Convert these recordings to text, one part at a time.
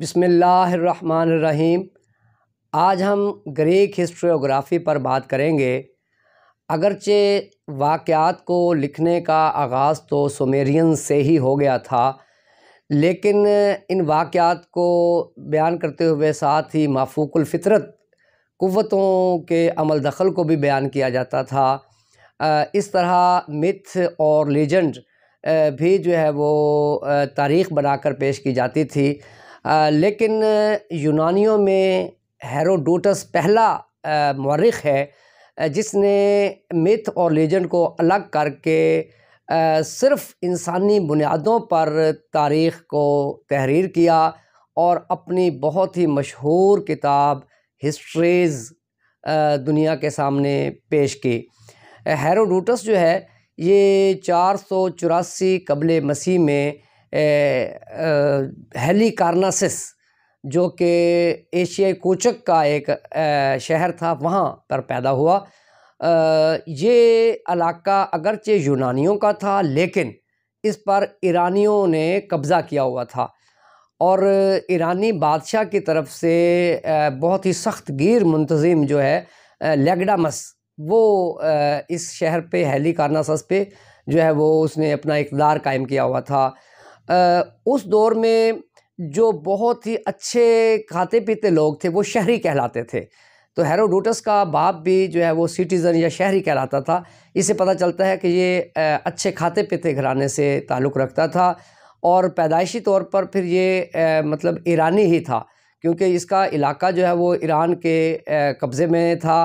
बिस्मिल्लाहिर्रहमानिर्रहीम। आज हम ग्रीक हिस्ट्रियोग्राफ़ी पर बात करेंगे। अगरचे वाक़यात को लिखने का आगाज़ तो सुमेरियन से ही हो गया था, लेकिन इन वाक़यात को बयान करते हुए साथ ही माफ़ूकुल फ़ितरत क़ुव्वतों के अमल दखल को भी बयान किया जाता था। इस तरह मिथ और लीजेंड भी जो है वो तारीख़ बनाकर पेश की जाती थी। लेकिन यूनानियों में हेरोडोटस पहला मौरिख़ है जिसने मिथ और लीजेंड को अलग करके सिर्फ़ इंसानी बुनियादों पर तारीख़ को तहरीर किया और अपनी बहुत ही मशहूर किताब हिस्ट्रीज़ दुनिया के सामने पेश की। हेरोडोटस जो है ये 484 क़ब्ल मसीह में हेलिकार्नासिस जो कि एशियाई कोचक का एक शहर था, वहाँ पर पैदा हुआ। ये इलाका अगरचे यूनानियों का था, लेकिन इस पर ईरानियों ने कब्ज़ा किया हुआ था और ईरानी बादशाह की तरफ से बहुत ही सख्त गिर मुंतज़िम जो है लेगडामस, वो इस शहर पे हेलिकार्नासस पे जो है वो उसने अपना इक़्तिदार कायम किया हुआ था। उस दौर में जो बहुत ही अच्छे खाते पीते लोग थे वो शहरी कहलाते थे। तो हेरोडोटस का बाप भी जो है वो सिटीज़न या शहरी कहलाता था। इससे पता चलता है कि ये अच्छे खाते पीते घराने से ताल्लुक़ रखता था और पैदाइशी तौर पर फिर ये मतलब ईरानी ही था, क्योंकि इसका इलाका जो है वो ईरान के कब्ज़े में था।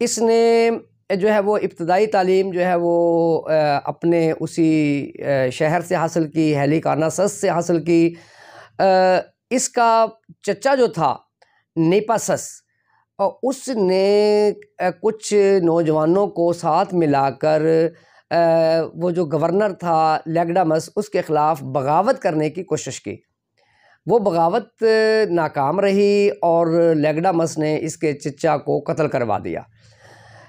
इसने जो है वो इब्तदाई तालीम जो है वो अपने उसी शहर से हासिल की, हेलिकार्नासस से हासिल की। इसका चचा जो था निपासस, उसने कुछ नौजवानों को साथ मिलाकर वो जो गवर्नर था लेगडामस, उसके ख़िलाफ़ बगावत करने की कोशिश की। वो बगावत नाकाम रही और लेगडामस ने इसके चचा को कत्ल करवा दिया।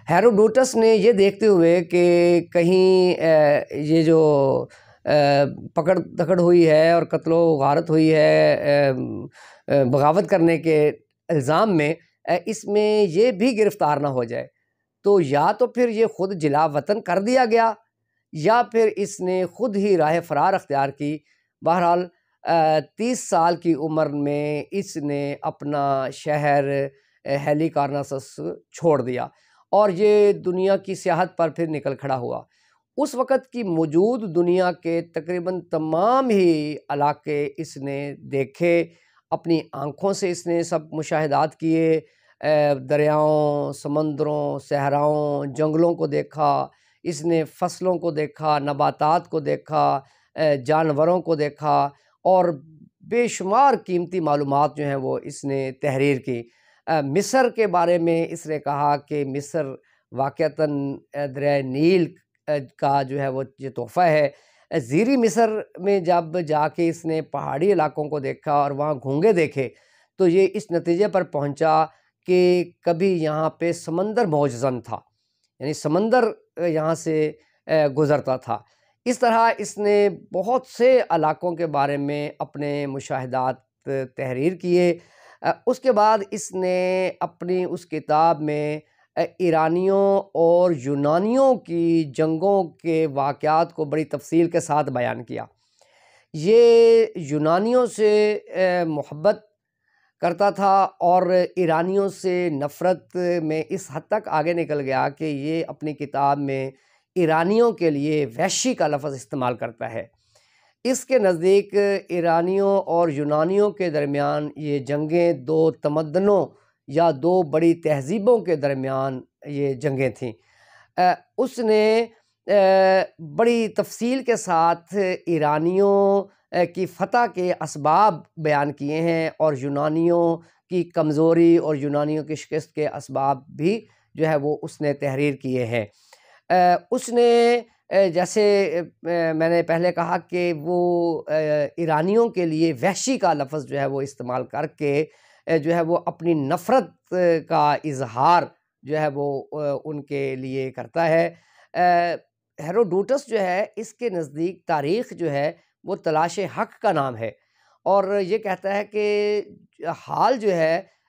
हेरोडोटस ने ये देखते हुए कि कहीं ये जो पकड़ दकड़ हुई है और कत्लो गारत हुई है बगावत करने के इल्ज़ाम में, इसमें ये भी गिरफ़्तार ना हो जाए, तो या तो फिर ये ख़ुद जिला वतन कर दिया गया या फिर इसने ख़ुद ही राह फ़रार अख्तियार की। बहरहाल 30 साल की उम्र में इसने अपना शहर हेलिकार्नासस छोड़ दिया और ये दुनिया की सियाहत पर फिर निकल खड़ा हुआ। उस वक़्त की मौजूद दुनिया के तकरीबन तमाम ही इलाके इसने देखे, अपनी आँखों से इसने सब मुशाहिदात किए। दरियाओं, समंदरों, सहराओं, जंगलों को देखा, इसने फसलों को देखा, नबातात को देखा, जानवरों को देखा और बेशुमार कीमती मालूमात जो हैं वो इसने तहरीर की। मिस्र के बारे में इसने कहा कि मिस्र वाक़अतन दरियाए नील का जो है वो ये तोहफ़ा है। ज़ीरी मिस्र में जब जाके इसने पहाड़ी इलाकों को देखा और वहाँ घोंगे देखे, तो ये इस नतीजे पर पहुँचा कि कभी यहाँ पे समंदर मौजज़न था, यानी समंदर यहाँ से गुज़रता था। इस तरह इसने बहुत से इलाकों के बारे में अपने मुशाहिदात तहरीर किए। उसके बाद इसने अपनी उस किताब में ईरानियों और यूनानियों की जंगों के वाक़यात को बड़ी तफ़सील के साथ बयान किया। ये यूनानियों से मोहब्बत करता था और ईरानियों से नफ़रत में इस हद तक आगे निकल गया कि ये अपनी किताब में ईरानियों के लिए वहशी का लफ़्ज़ इस्तेमाल करता है। इसके नज़दीक ईरानियों और यूनानियों के दरमियान ये जंगें दो तमद्दनों या दो बड़ी तहज़ीबों के दरमियान ये जंगें थीं। उसने बड़ी तफ़सील के साथ ईरानियों की फ़तह के असबाब बयान किए हैं और यूनानियों की कमज़ोरी और यूनानियों की शिकस्त के असबाब भी जो है वो उसने तहरीर किए हैं। उसने जैसे मैंने पहले कहा कि वो ईरानियों के लिए वहशी का लफ़्ज़ जो है वो इस्तेमाल करके जो है वो अपनी नफ़रत का इज़हार जो है वो उनके लिए करता है। हेरोडोटस जो है इसके नज़दीक तारीख़ जो है वो तलाश हक़ का नाम है और ये कहता है कि हाल जो है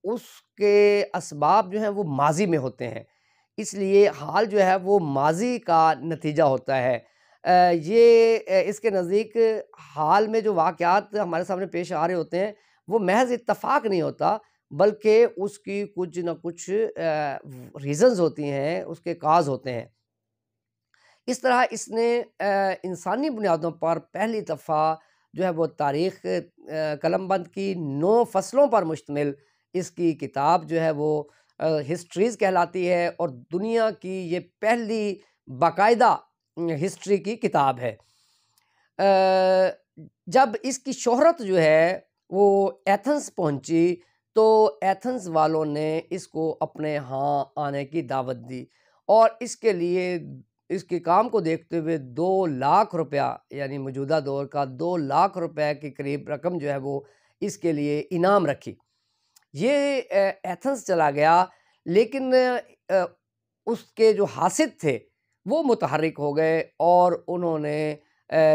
उसके असबाब जो हैं वो माज़ी में होते हैं। इसलिए हाल जो है वो माज़ी का नतीजा होता है। इसके नज़दीक हाल में जो वाक़यात हमारे सामने पेश आ रहे होते हैं, वो महज़ इत्तफ़ाक नहीं होता, बल्कि उसकी कुछ न कुछ रीज़न्स होती हैं, उसके काज़ होते हैं। इस तरह इसने इंसानी बुनियादों पर पहली दफ़ा जो है वो तारीख़ कलमबंद की 9 फ़सलों पर मुश्तमिल इसकी किताब जो है वो हिस्ट्रीज़ कहलाती है और दुनिया की ये पहली बाकायदा हिस्ट्री की किताब है। अ, जब इसकी शोहरत जो है वो एथेंस पहुंची, तो एथेंस वालों ने इसको अपने यहाँ आने की दावत दी और इसके लिए इसके काम को देखते हुए 2 लाख रुपया, यानी मौजूदा दौर का 2 लाख रुपए के करीब रकम जो है वो इसके लिए इनाम रखी। ये एथेंस चला गया, लेकिन उसके जो हासिद थे वो मुतहर्रिक हो गए और उन्होंने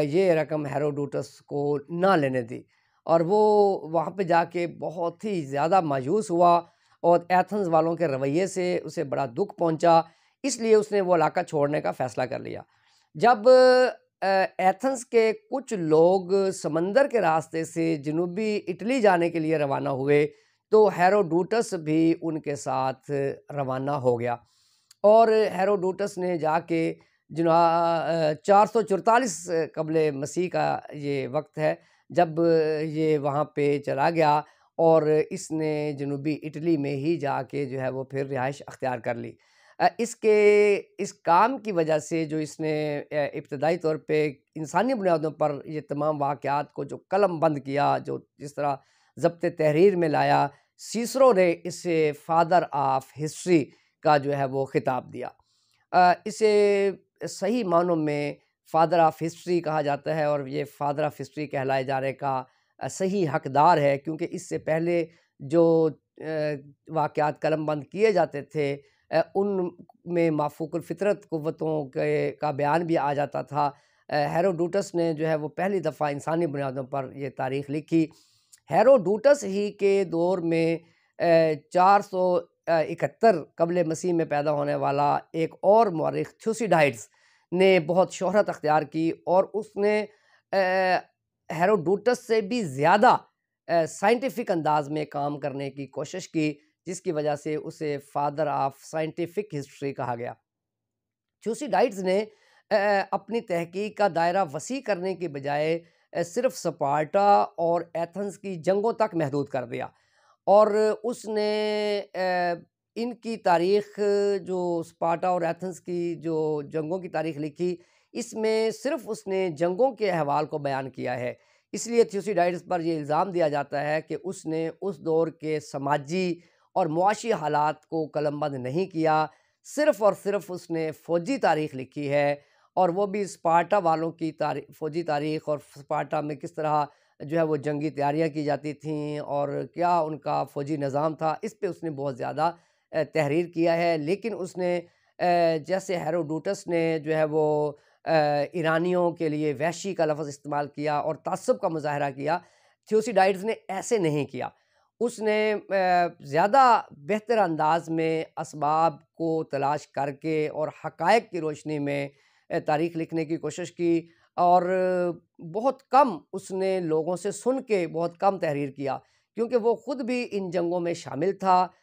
ये रकम हेरोडोटस को ना लेने दी और वो वहाँ पे जाके बहुत ही ज़्यादा मायूस हुआ और एथेंस वालों के रवैये से उसे बड़ा दुख पहुँचा, इसलिए उसने वो इलाका छोड़ने का फ़ैसला कर लिया। जब एथेंस के कुछ लोग समंदर के रास्ते से जनूबी इटली जाने के लिए रवाना हुए, तो हेरोडोटस भी उनके साथ रवाना हो गया और हेरोडोटस ने जाके 444 क़ब्ल मसीह का ये वक़्त है, जब ये वहाँ पे चला गया और इसने जनूबी इटली में ही जाके जो है वो फिर रिहाइश अख्तियार कर ली। इस काम की वजह से जो इसने इब्तदाई तौर पे इंसानी बुनियादों पर ये तमाम वाक़यात को जो कलमबंद किया, जो जिस तरह ज़ब्त तहरीर में लाया, सीसरो ने इसे फ़ादर ऑफ़ हिस्ट्री का जो है वो खिताब दिया। इसे सही मानों में फ़ादर ऑफ़ हिस्ट्री कहा जाता है और ये फ़ादर ऑफ़ हिस्ट्री कहलाए जाने का सही हकदार है, क्योंकि इससे पहले जो वाक़यात कलमबंद किए जाते थे उनमें माफ़ूकुल फ़ितरत क़ुव्वतों के का बयान भी आ जाता था। हेरोडोटस ने जो है वो पहली दफ़ा इंसानी बुनियादों पर ये तारीख़ लिखी। हेरोडोटस ही के दौर में 471 क़ब्ल मसीह में पैदा होने वाला एक और मौरिख़ थ्यूसिडाइड्स ने बहुत शोहरत अख्तियार की और उसने हेरोडोटस से भी ज़्यादा साइंटिफिक अंदाज में काम करने की कोशिश की, जिसकी वजह से उसे फादर ऑफ साइंटिफिक हिस्ट्री कहा गया। थ्यूसिडाइड्स ने अपनी तहकीक का दायरा वसी करने के बजाय सिर्फ स्पार्टा और एथेंस की जंगों तक महदूद कर दिया और उसने इनकी तारीख़, जो स्पार्टा और एथेंस की जो जंगों की तारीख़ लिखी, इसमें सिर्फ उसने जंगों के अहवाल को बयान किया है। इसलिए थ्यूसिडाइड्स पर यह इल्ज़ाम दिया जाता है कि उसने उस दौर के समाजी और मुआशी हालात को कलमबंद नहीं किया, सिर्फ़ और सिर्फ़ उसने फ़ौजी तारीख़ लिखी है और वो भी स्पार्टा वालों की फ़ौजी तारीख़ और स्पार्टा में किस तरह जो है वो जंगी तैयारियाँ की जाती थीं और क्या उनका फ़ौजी निज़ाम था, इस पे उसने बहुत ज़्यादा तहरीर किया है। लेकिन उसने जैसे हेरोडोटस ने जो है वो ईरानियों के लिए वहशी का लफ़्ज़ इस्तेमाल किया और तअस्सुब का मुज़ाहरा किया, थ्यूसिडाइड्स ने ऐसे नहीं किया। उसने ज़्यादा बेहतर अंदाज़ में असबाब को तलाश करके और हक़ाइक़ की रोशनी में तारीख़ लिखने की कोशिश की और बहुत कम उसने लोगों से सुन के बहुत कम तहरीर किया, क्योंकि वो ख़ुद भी इन जंगों में शामिल था।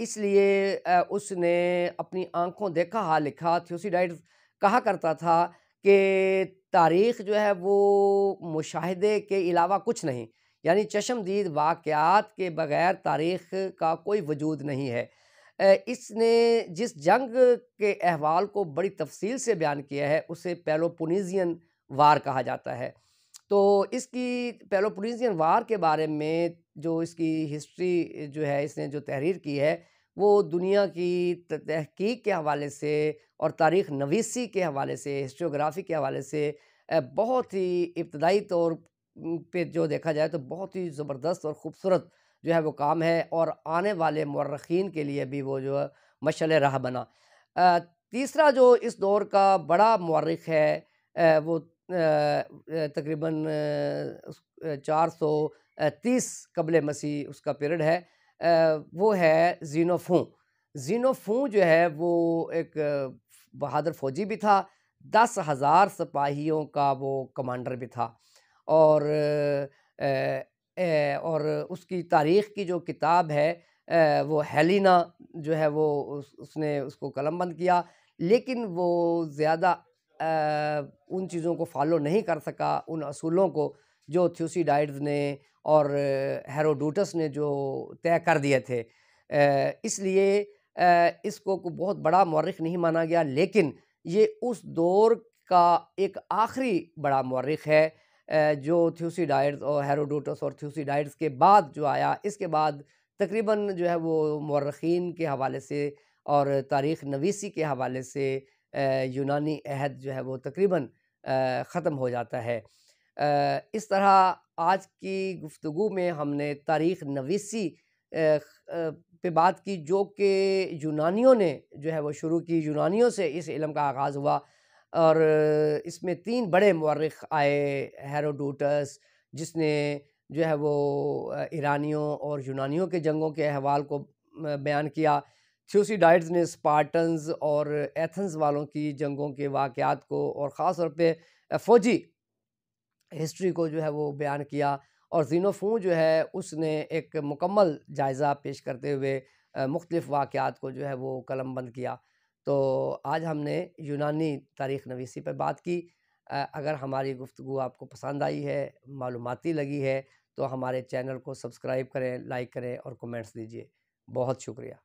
इसलिए उसने अपनी आँखों देखा हाल लिखा। थ्यूसिडाइड्स कहा करता था कि तारीख़ जो है वो मुशाहिदे के अलावा कुछ नहीं, यानी चश्मदीद वाक़यात के बग़ैर तारीख़ का कोई वजूद नहीं है। इसने जिस जंग के अहवाल को बड़ी तफ़सील से बयान किया है, उसे पेलोपोनेशियन वार कहा जाता है। तो इसकी पेलोपोनेशियन वार के बारे में जो इसकी हिस्ट्री जो है, इसने जो तहरीर की है, वो दुनिया की तहकीक के हवाले से और तारीख़ नवीसी के हवाले से, हिस्टोग्राफ़ी के हवाले से बहुत ही इब्तदाई तौर पे जो देखा जाए तो बहुत ही ज़बरदस्त और ख़ूबसूरत जो है वो काम है और आने वाले मुअर्रिख़ीन के लिए भी वो जो है मशाल राह बना। तीसरा जो इस दौर का बड़ा मुअर्रिख़ है वो तकरीबन 430 कबल मसीह उसका पीरियड है। वो है ज़ीनोफ़ों। ज़ीनोफ़ों जो है वो एक बहादुर फ़ौजी भी था, 10,000 सिपाहियों का वो कमांडर भी था। और और उसकी तारीख़ की जो किताब है वो हेलिना जो है वो उसने उसको कलमबंद किया, लेकिन वो ज़्यादा उन चीज़ों को फ़ॉलो नहीं कर सका, उन असूलों को जो थ्यूसिडाइड्स ने और हेरोडोटस ने जो तय कर दिए थे। इसलिए इसको को बहुत बड़ा मौर्रिख़ नहीं माना गया, लेकिन ये उस दौर का एक आखिरी बड़ा मौर्रिख़ है जो थ्यूसिडाइड्स और हेरोडोटस और थ्यूसिडाइड्स के बाद जो आया। इसके बाद तकरीबन जो है वो मौर्रिख़ीन के हवाले से और तारीख़ नवीसी के हवाले से यूनानी अहद जो है वो तकरीबन ख़त्म हो जाता है। इस तरह आज की गुफ्तगू में हमने तारीख़ नवीसी पे बात की, जो कि यूनानियों ने जो है वो शुरू की, यूनानियों से इस इल्म का आगाज़ हुआ। और इसमें 3 बड़े मौर्रिख़ आए, हेरोडोटस जिसने जो है वो ईरानियों और यूनानियों के जंगों के अहवाल को बयान किया। थ्यूसिडाइड्स ने स्पार्टन्स और एथेंस वालों की जंगों के वाक़यात को और ख़ास तौर पे फ़ौजी हिस्ट्री को जो है वो बयान किया। और ज़ीनोफ़ों जो है उसने एक मुकम्मल जायज़ा पेश करते हुए मुख्तलिफ़ वाक़यात को जो है वो कलमबंद किया। तो आज हमने यूनानी तारीख़ नवीसी पे बात की। अगर हमारी गुफ्तगू आपको पसंद आई है, मालूमाती लगी है, तो हमारे चैनल को सब्सक्राइब करें, लाइक करें और कमेंट्स दीजिए। बहुत शुक्रिया।